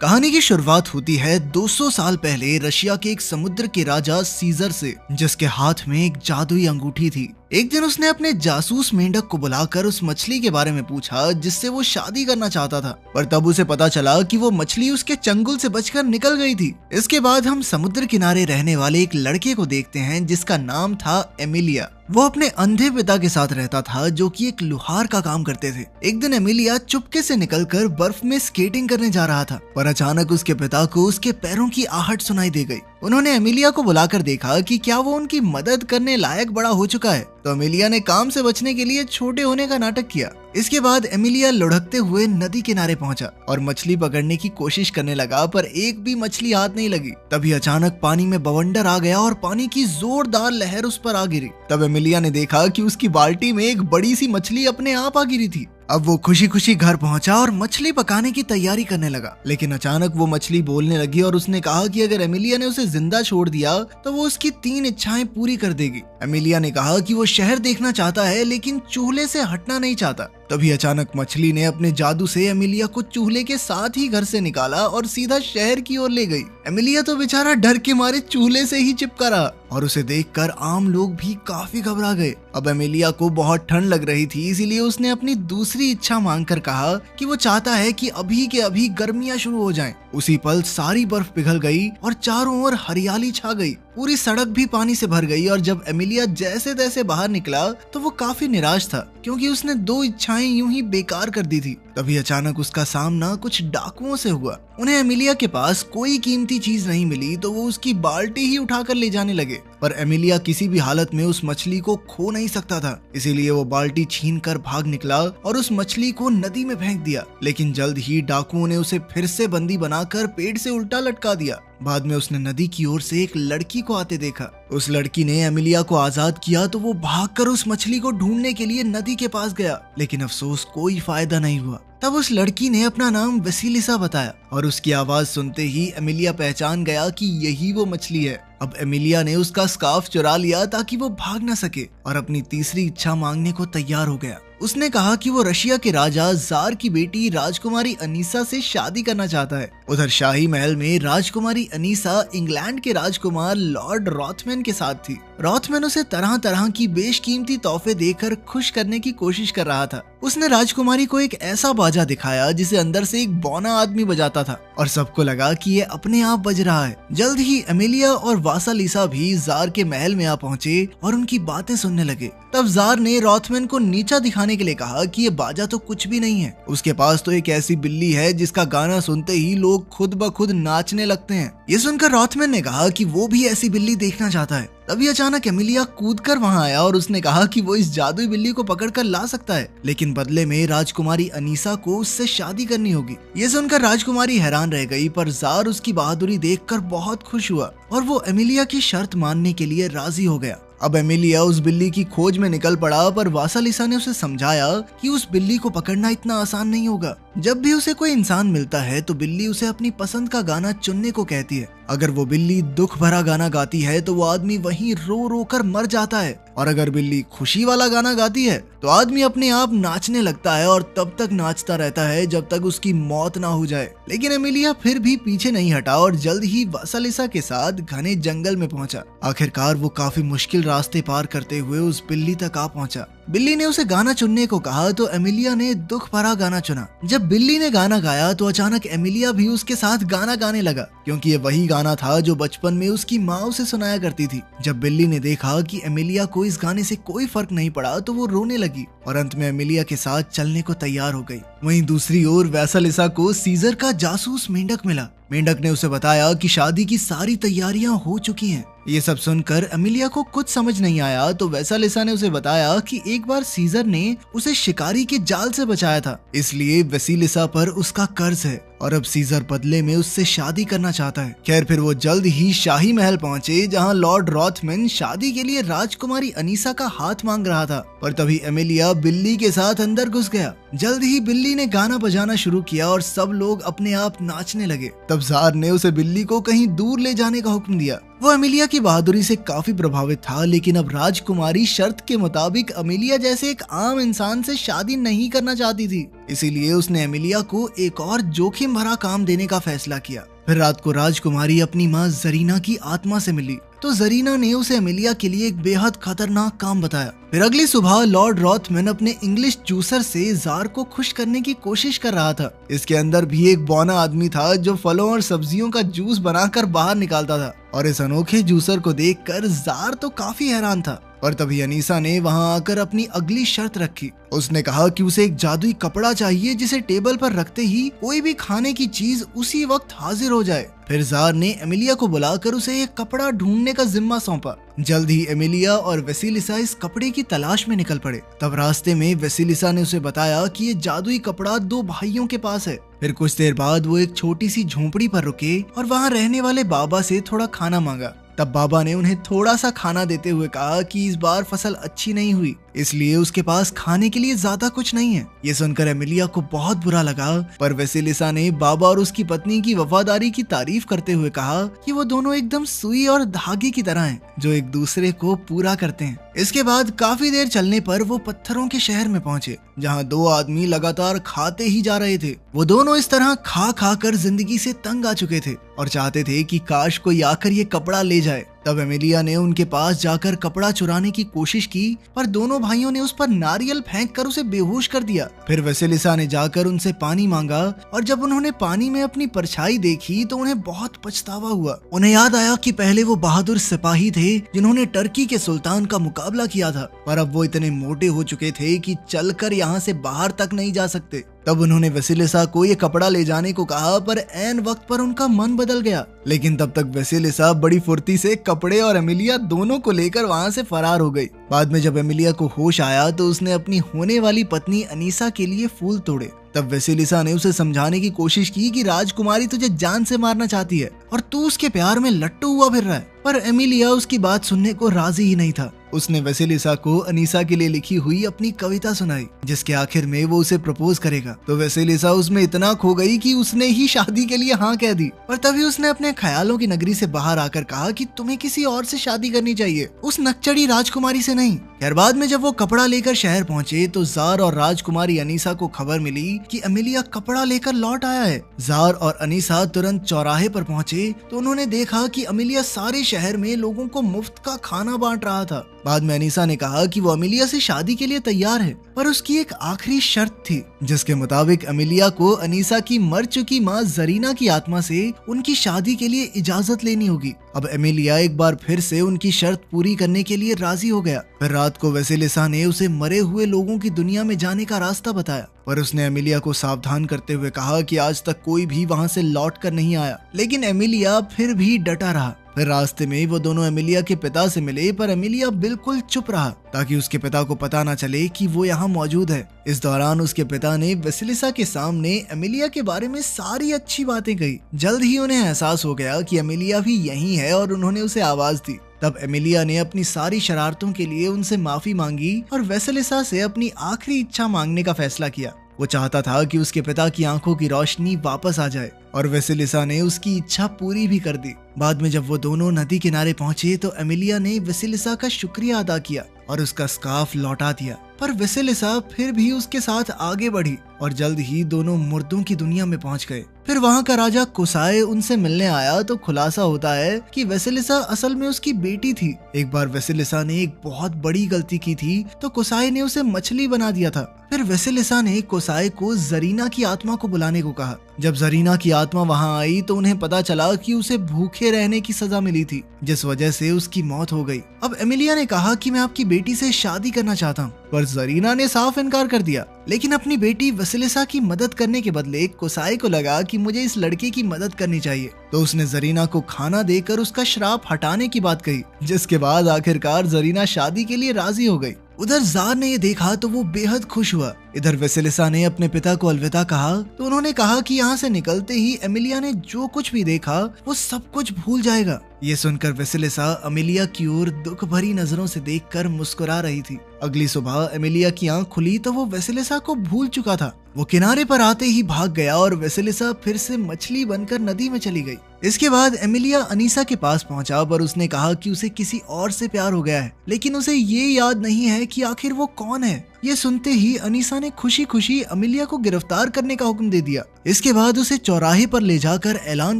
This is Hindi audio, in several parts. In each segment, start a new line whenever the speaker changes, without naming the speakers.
कहानी की शुरुआत होती है 200 साल पहले रशिया के एक समुद्र के राजा सीजर से, जिसके हाथ में एक जादुई अंगूठी थी। एक दिन उसने अपने जासूस मेंढक को बुलाकर उस मछली के बारे में पूछा जिससे वो शादी करना चाहता था, पर तब उसे पता चला कि वो मछली उसके चंगुल से बचकर निकल गई थी। इसके बाद हम समुद्र किनारे रहने वाले एक लड़के को देखते हैं जिसका नाम था एमिलिया। वो अपने अंधे पिता के साथ रहता था जो कि एक लुहार का काम करते थे। एक दिन एमिलिया चुपके से निकलकर बर्फ में स्केटिंग करने जा रहा था, पर अचानक उसके पिता को उसके पैरों की आहट सुनाई दे गई। उन्होंने एमिलिया को बुलाकर देखा कि क्या वो उनकी मदद करने लायक बड़ा हो चुका है, तो एमिलिया ने काम से बचने के लिए छोटे होने का नाटक किया। इसके बाद एमिलिया लुढ़कते हुए नदी किनारे पहुंचा और मछली पकड़ने की कोशिश करने लगा, पर एक भी मछली हाथ नहीं लगी। तभी अचानक पानी में बवंडर आ गया और पानी की जोरदार लहर उस पर आ गिरी। तब एमिलिया ने देखा कि उसकी बाल्टी में एक बड़ी सी मछली अपने आप आ गिरी थी। अब वो खुशी खुशी घर पहुंचा और मछली पकाने की तैयारी करने लगा, लेकिन अचानक वो मछली बोलने लगी और उसने कहा कि अगर एमिलिया ने उसे जिंदा छोड़ दिया तो वो उसकी 3 इच्छाएं पूरी कर देगी। एमिलिया ने कहा कि वो शहर देखना चाहता है लेकिन चूल्हे से हटना नहीं चाहता। तभी अचानक मछली ने अपने जादू से एमिलिया को चूल्हे के साथ ही घर से निकाला और सीधा शहर की ओर ले गई। एमिलिया तो बेचारा डर के मारे चूल्हे से ही चिपका रहा और उसे देखकर आम लोग भी काफी घबरा गए। अब एमिलिया को बहुत ठंड लग रही थी, इसीलिए उसने अपनी दूसरी इच्छा मांगकर कहा कि वो चाहता है कि अभी के अभी गर्मियां शुरू हो जाएं। उसी पल सारी बर्फ पिघल गई और चारों ओर हरियाली छा गई। पूरी सड़क भी पानी से भर गई और जब एमिलिया जैसे तैसे बाहर निकला तो वो काफी निराश था, क्योंकि उसने 2 इच्छाएं यूं ही बेकार कर दी थी। तभी अचानक उसका सामना कुछ डाकुओं से हुआ। उन्हें एमिलिया के पास कोई कीमती चीज नहीं मिली तो वो उसकी बाल्टी ही उठाकर ले जाने लगे, पर एमिलिया किसी भी हालत में उस मछली को खो नहीं सकता था, इसीलिए वो बाल्टी छीनकर भाग निकला और उस मछली को नदी में फेंक दिया। लेकिन जल्द ही डाकुओं ने उसे फिर से बंदी बनाकर पेड़ से उल्टा लटका दिया। बाद में उसने नदी की ओर से एक लड़की को आते देखा। उस लड़की ने एमिलिया को आजाद किया तो वो भागकर उस मछली को ढूंढने के लिए नदी के पास गया, लेकिन अफसोस कोई फायदा नहीं हुआ। तब उस लड़की ने अपना नाम वेसिलिसा बताया और उसकी आवाज सुनते ही एमिलिया पहचान गया कि यही वो मछली है। अब एमिलिया ने उसका स्कार्फ चुरा लिया ताकि वो भाग न सके और अपनी तीसरी इच्छा मांगने को तैयार हो गया। उसने कहा कि वो रशिया के राजा जार की बेटी राजकुमारी अनीसा से शादी करना चाहता है। उधर शाही महल में राजकुमारी अनीसा इंग्लैंड के राजकुमार लॉर्ड रॉथमैन के साथ थी। रॉथमैन उसे तरह तरह की बेशकीमती तोहफे देकर खुश करने की कोशिश कर रहा था। उसने राजकुमारी को एक ऐसा बाजा दिखाया जिसे अंदर से एक बौना आदमी बजाता था और सबको लगा कि ये अपने आप बज रहा है। जल्द ही एमिलिया और वासालिसा भी जार के महल में आ पहुंचे और उनकी बातें सुनने लगे। तब जार ने रॉथमैन को नीचा दिखाने के लिए कहा कि ये बाजा तो कुछ भी नहीं है, उसके पास तो एक ऐसी बिल्ली है जिसका गाना सुनते ही लोग खुद ब खुद नाचने लगते हैं। ये सुनकर रॉथमैन ने कहा कि वो भी ऐसी बिल्ली देखना चाहता है। तभी अचानक एमिलिया कूदकर वहां आया और उसने कहा कि वो इस जादुई बिल्ली को पकड़कर ला सकता है, लेकिन बदले में राजकुमारी अनीसा को उससे शादी करनी होगी। ये सुनकर राजकुमारी हैरान रह गई, पर जार उसकी बहादुरी देखकर बहुत खुश हुआ और वो एमिलिया की शर्त मानने के लिए राजी हो गया। अब एमिलिया उस बिल्ली की खोज में निकल पड़ा, पर वासालिसा ने उसे समझाया कि उस बिल्ली को पकड़ना इतना आसान नहीं होगा। जब भी उसे कोई इंसान मिलता है तो बिल्ली उसे अपनी पसंद का गाना चुनने को कहती है। अगर वो बिल्ली दुख भरा गाना गाती है तो वो आदमी वहीं रो रो कर मर जाता है, और अगर बिल्ली खुशी वाला गाना गाती है तो आदमी अपने आप नाचने लगता है और तब तक नाचता रहता है जब तक उसकी मौत ना हो जाए। लेकिन एमिलिया फिर भी पीछे नहीं हटा और जल्द ही वासालिसा के साथ घने जंगल में पहुंचा। आखिरकार वो काफी मुश्किल रास्ते पार करते हुए उस बिल्ली तक आ पहुंचा। बिल्ली ने उसे गाना चुनने को कहा तो एमिलिया ने दुख भरा गाना चुना। जब बिल्ली ने गाना गाया तो अचानक एमिलिया भी उसके साथ गाना गाने लगा, क्योंकि ये वही गाना था जो बचपन में उसकी माँ उसे सुनाया करती थी। जब बिल्ली ने देखा कि एमिलिया को इस गाने से कोई फर्क नहीं पड़ा तो वो रोने लगी और अंत में एमिलिया के साथ चलने को तैयार हो गई। वहीं दूसरी ओर वासालिसा को सीजर का जासूस मेंढक मिला। मेंढक ने उसे बताया कि शादी की सारी तैयारियां हो चुकी हैं। ये सब सुनकर एमिलिया को कुछ समझ नहीं आया तो वासालिसा ने उसे बताया कि एक बार सीजर ने उसे शिकारी के जाल से बचाया था, इसलिए वेसिलिसा पर उसका कर्ज है और अब सीजर बदले में उससे शादी करना चाहता है। खैर फिर वो जल्द ही शाही महल पहुंचे, जहां लॉर्ड रॉथमैन शादी के लिए राजकुमारी अनीसा का हाथ मांग रहा था, पर तभी एमिलिया बिल्ली के साथ अंदर घुस गया। जल्द ही बिल्ली ने गाना बजाना शुरू किया और सब लोग अपने आप नाचने लगे। तब जार ने उसे बिल्ली को कहीं दूर ले जाने का हुक्म दिया वो एमिलिया की बहादुरी से काफी प्रभावित था, लेकिन अब राजकुमारी शर्त के मुताबिक एमिलिया जैसे एक आम इंसान से शादी नहीं करना चाहती थी। इसीलिए उसने एमिलिया को एक और जोखिम भरा काम देने का फैसला किया। फिर रात को राजकुमारी अपनी माँ जरीना की आत्मा से मिली तो जरीना ने उसे एमिलिया के लिए एक बेहद खतरनाक काम बताया। फिर अगली सुबह लॉर्ड रॉथमैन अपने इंग्लिश जूसर से जार को खुश करने की कोशिश कर रहा था। इसके अंदर भी एक बौना आदमी था जो फलों और सब्जियों का जूस बनाकर बाहर निकालता था, और इस अनोखे जूसर को देखकर जार तो काफी हैरान था। और तभी अनीसा ने वहां आकर अपनी अगली शर्त रखी। उसने कहा कि उसे एक जादुई कपड़ा चाहिए जिसे टेबल पर रखते ही कोई भी खाने की चीज उसी वक्त हाजिर हो जाए। फिर जार ने एमिलिया को बुलाकर उसे एक कपड़ा ढूंढने का जिम्मा सौंपा। जल्द ही एमिलिया और वेसिलिसा इस कपड़े की तलाश में निकल पड़े। तब रास्ते में वेसिलिसा ने उसे बताया कि ये जादुई कपड़ा 2 भाइयों के पास है। फिर कुछ देर बाद वो एक छोटी सी झोंपड़ी पर रुके और वहाँ रहने वाले बाबा से थोड़ा खाना मांगा। तब बाबा ने उन्हें थोड़ा सा खाना देते हुए कहा कि इस बार फसल अच्छी नहीं हुई, इसलिए उसके पास खाने के लिए ज्यादा कुछ नहीं है। ये सुनकर एमिलिया को बहुत बुरा लगा, पर वेसिलिसा ने बाबा और उसकी पत्नी की वफादारी की तारीफ करते हुए कहा कि वो दोनों एकदम सुई और धागे की तरह हैं, जो एक दूसरे को पूरा करते हैं। इसके बाद काफी देर चलने पर वो पत्थरों के शहर में पहुंचे, जहाँ 2 आदमी लगातार खाते ही जा रहे थे। वो दोनों इस तरह खा खा कर जिंदगी से तंग आ चुके थे और चाहते थे कि काश कोई आकर ये कपड़ा ले जाए। तब एमिलिया ने उनके पास जाकर कपड़ा चुराने की कोशिश की, पर दोनों भाइयों ने उस पर नारियल फेंककर उसे बेहोश कर दिया। फिर वेसिलिसा ने जाकर उनसे पानी मांगा, और जब उन्होंने पानी में अपनी परछाई देखी तो उन्हें बहुत पछतावा हुआ। उन्हें याद आया कि पहले वो बहादुर सिपाही थे जिन्होंने टर्की के सुल्तान का मुकाबला किया था, पर अब वो इतने मोटे हो चुके थे कि चलकर यहाँ से बाहर तक नहीं जा सकते। तब उन्होंने वेसिलिसा को ये कपड़ा ले जाने को कहा, पर ऐन वक्त पर उनका मन बदल गया। लेकिन तब तक वेसिलिसा बड़ी फुर्ती से कपड़े और एमिलिया दोनों को लेकर वहाँ से फरार हो गई। बाद में जब एमिलिया को होश आया तो उसने अपनी होने वाली पत्नी अनीसा के लिए फूल तोड़े। तब वेसिलिसा ने उसे समझाने की कोशिश की कि राजकुमारी तुझे जान से मारना चाहती है और तू उसके प्यार में लट्टू हुआ फिर रहा है, पर एमिलिया उसकी बात सुनने को राजी ही नहीं था। उसने वेसिलिसा को अनीसा के लिए लिखी हुई अपनी कविता सुनाई, जिसके आखिर में वो उसे प्रपोज करेगा। तो वेसिलिसा उसमें इतना खो गई कि उसने ही शादी के लिए हाँ कह दी। पर तभी उसने अपने ख्यालों की नगरी से बाहर आकर कहा कि तुम्हें किसी और से शादी करनी चाहिए, उस नकचड़ी राजकुमारी से नहीं। खैर बाद में जब वो कपड़ा लेकर शहर पहुंचे तो जार और राजकुमारी अनीसा को खबर मिली कि एमिलिया कपड़ा लेकर लौट आया है। जार और अनीसा तुरंत चौराहे पर पहुंचे तो उन्होंने देखा कि एमिलिया सारे शहर में लोगों को मुफ्त का खाना बांट रहा था। बाद में अनीसा ने कहा कि वो एमिलिया से शादी के लिए तैयार है, पर उसकी एक आखिरी शर्त थी, जिसके मुताबिक एमिलिया को अनीसा की मर चुकी माँ जरीना की आत्मा से उनकी शादी के लिए इजाजत लेनी होगी। अब एमिलिया एक बार फिर से उनकी शर्त पूरी करने के लिए राजी हो गया। फिर रात को वेसिलिसा ने उसे मरे हुए लोगों की दुनिया में जाने का रास्ता बताया, पर उसने एमिलिया को सावधान करते हुए कहा कि आज तक कोई भी वहाँ से लौट कर नहीं आया। लेकिन एमिलिया फिर भी डटा रहा। फिर रास्ते में वो दोनों एमिलिया के पिता से मिले, पर एमिलिया बिल्कुल चुप रहा ताकि उसके पिता को पता न चले कि वो यहाँ मौजूद है। इस दौरान उसके पिता ने वेसिलिसा के सामने एमिलिया के बारे में सारी अच्छी बातें कही। जल्द ही उन्हें एहसास हो गया कि एमिलिया भी यहीं है और उन्होंने उसे आवाज दी। तब एमिलिया ने अपनी सारी शरारतों के लिए उनसे माफी मांगी और वेसिलिसा से अपनी आखिरी इच्छा मांगने का फैसला किया। वो चाहता था कि उसके पिता की आंखों की रोशनी वापस आ जाए, और वेसिलिसा ने उसकी इच्छा पूरी भी कर दी। बाद में जब वो दोनों नदी किनारे पहुंचे तो एमिलिया ने वेसिलिसा का शुक्रिया अदा किया और उसका स्कार्फ लौटा दिया, पर वेसिलिसा फिर भी उसके साथ आगे बढ़ी और जल्द ही दोनों मुर्दों की दुनिया में पहुंच गए। फिर वहाँ का राजा कुसाई उनसे मिलने आया तो खुलासा होता है कि वेसिलिसा असल में उसकी बेटी थी। एक बार वेसिलिसा ने एक बहुत बड़ी गलती की थी तो कुसाई ने उसे मछली बना दिया था। फिर वेसिलिसा ने कुसाई को जरीना की आत्मा को बुलाने को कहा। जब जरीना की आत्मा वहाँ आई तो उन्हें पता चला कि उसे भूखे रहने की सजा मिली थी, जिस वजह से उसकी मौत हो गई। अब एमिलिया ने कहा कि मैं आपकी बेटी से शादी करना चाहता हूँ, पर जरीना ने साफ इनकार कर दिया। लेकिन अपनी बेटी वेसिलिसा की मदद करने के बदले कुसाई को लगा कि मुझे इस लड़के की मदद करनी चाहिए, तो उसने जरीना को खाना देकर उसका श्राप हटाने की बात कही, जिसके बाद आखिरकार जरीना शादी के लिए राजी हो गई। उधर जार ने ये देखा तो वो बेहद खुश हुआ। इधर वेसिलिसा ने अपने पिता को अलविदा कहा तो उन्होंने कहा कि यहाँ से निकलते ही एमिलिया ने जो कुछ भी देखा वो सब कुछ भूल जाएगा। ये सुनकर वेसिलिसा एमिलिया की ओर दुख भरी नजरों से देखकर मुस्कुरा रही थी। अगली सुबह एमिलिया की आंख खुली तो वो वेसिलिसा को भूल चुका था। वो किनारे पर आते ही भाग गया और वेसिलिसा फिर से मछली बनकर नदी में चली गई। इसके बाद एमिलिया अनीसा के पास पहुंचा पर उसने कहा कि उसे किसी और से प्यार हो गया है, लेकिन उसे ये याद नहीं है कि आखिर वो कौन है। ये सुनते ही अनीसा ने खुशी खुशी एमिलिया को गिरफ्तार करने का हुक्म दे दिया। इसके बाद उसे चौराहे पर ले जाकर ऐलान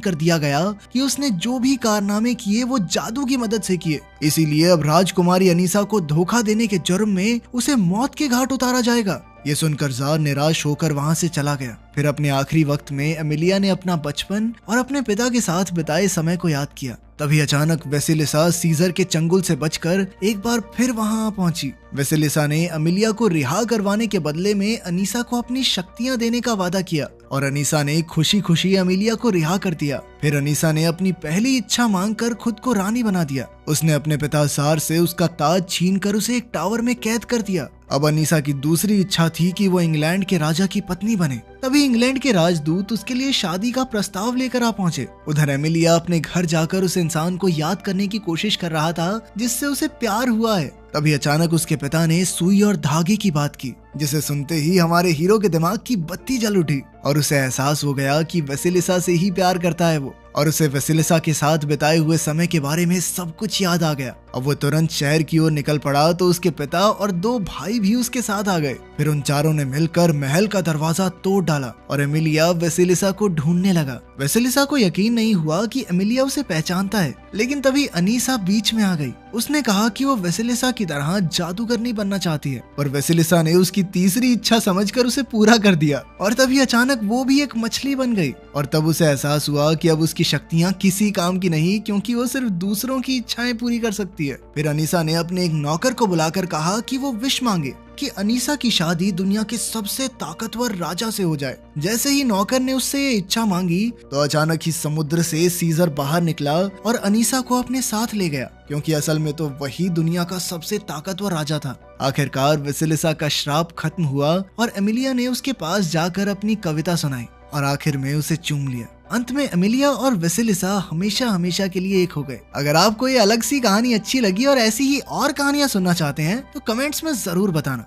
कर दिया गया कि उसने जो भी कारनामे किए वो जादू की मदद से किए, इसीलिए अब राजकुमारी अनीसा को धोखा देने के जुर्म में उसे मौत के घाट उतारा जाएगा। ये सुनकर जार निराश होकर वहाँ से चला गया। फिर अपने आखिरी वक्त में एमिलिया ने अपना बचपन और अपने पिता के साथ बिताए समय को याद किया। तभी अचानक वेसिलिसा सीजर के चंगुल से बचकर एक बार फिर वहाँ पहुंची। वेसिलिसा ने एमिलिया को रिहा करवाने के बदले में अनीसा को अपनी शक्तियाँ देने का वादा किया और अनीसा ने खुशी खुशी एमिलिया को रिहा कर दिया। फिर अनीसा ने अपनी पहली इच्छा मांगकर खुद को रानी बना दिया। उसने अपने पिता जार से उसका ताज छीनकर उसे एक टावर में कैद कर दिया। अब अनीसा की दूसरी इच्छा थी कि वो इंग्लैंड के राजा की पत्नी बने। तभी इंग्लैंड के राजदूत उसके लिए शादी का प्रस्ताव लेकर आ पहुंचे। उधर एमिलिया अपने घर जाकर उस इंसान को याद करने की कोशिश कर रहा था जिससे उसे प्यार हुआ है। तभी अचानक उसके पिता ने सुई और धागे की बात की, जिसे सुनते ही हमारे हीरो के दिमाग की बत्ती जल उठी और उसे एहसास हो गया कि वेसिलिसा से ही प्यार करता है वो, और उसे वेसिलिसा के साथ बिताए हुए समय के बारे में सब कुछ याद आ गया। अब वो तुरंत शहर की ओर निकल पड़ा तो उसके पिता और 2 भाई भी उसके साथ आ गए। फिर उन चारों ने मिलकर महल का दरवाजा तोड़ डाला और एमिलिया वेसिलिसा को ढूंढने लगा। वेसिलिसा को यकीन नहीं हुआ कि एमिलिया उसे पहचानता है, लेकिन तभी अनीसा बीच में आ गई। उसने कहा कि वो वेसिलिसा की तरह जादूगरनी बनना चाहती है, पर वेसिलिसा ने उसकी तीसरी इच्छा समझकर उसे पूरा कर दिया और तभी अचानक वो भी एक मछली बन गई। और तब उसे एहसास हुआ कि अब उसकी शक्तियाँ किसी काम की नहीं, क्योंकि वो सिर्फ दूसरों की इच्छाएं पूरी कर सकती है। फिर अनीसा ने अपने एक नौकर को बुलाकर कहा कि वो विश मांगे कि अनीसा की शादी दुनिया के सबसे ताकतवर राजा से हो जाए। जैसे ही नौकर ने उससे ये इच्छा मांगी तो अचानक ही समुद्र से सीजर बाहर निकला और अनीसा को अपने साथ ले गया, क्योंकि असल में तो वही दुनिया का सबसे ताकतवर राजा था। आखिरकार वेसिलिसा का श्राप खत्म हुआ और एमिलिया ने उसके पास जाकर अपनी कविता सुनाई और आखिर में उसे चूम लिया। अंत में एमिलिया और वेसिलिसा हमेशा हमेशा के लिए एक हो गए। अगर आपको ये अलग सी कहानी अच्छी लगी और ऐसी ही और कहानियां सुनना चाहते हैं तो कमेंट्स में जरूर बताना।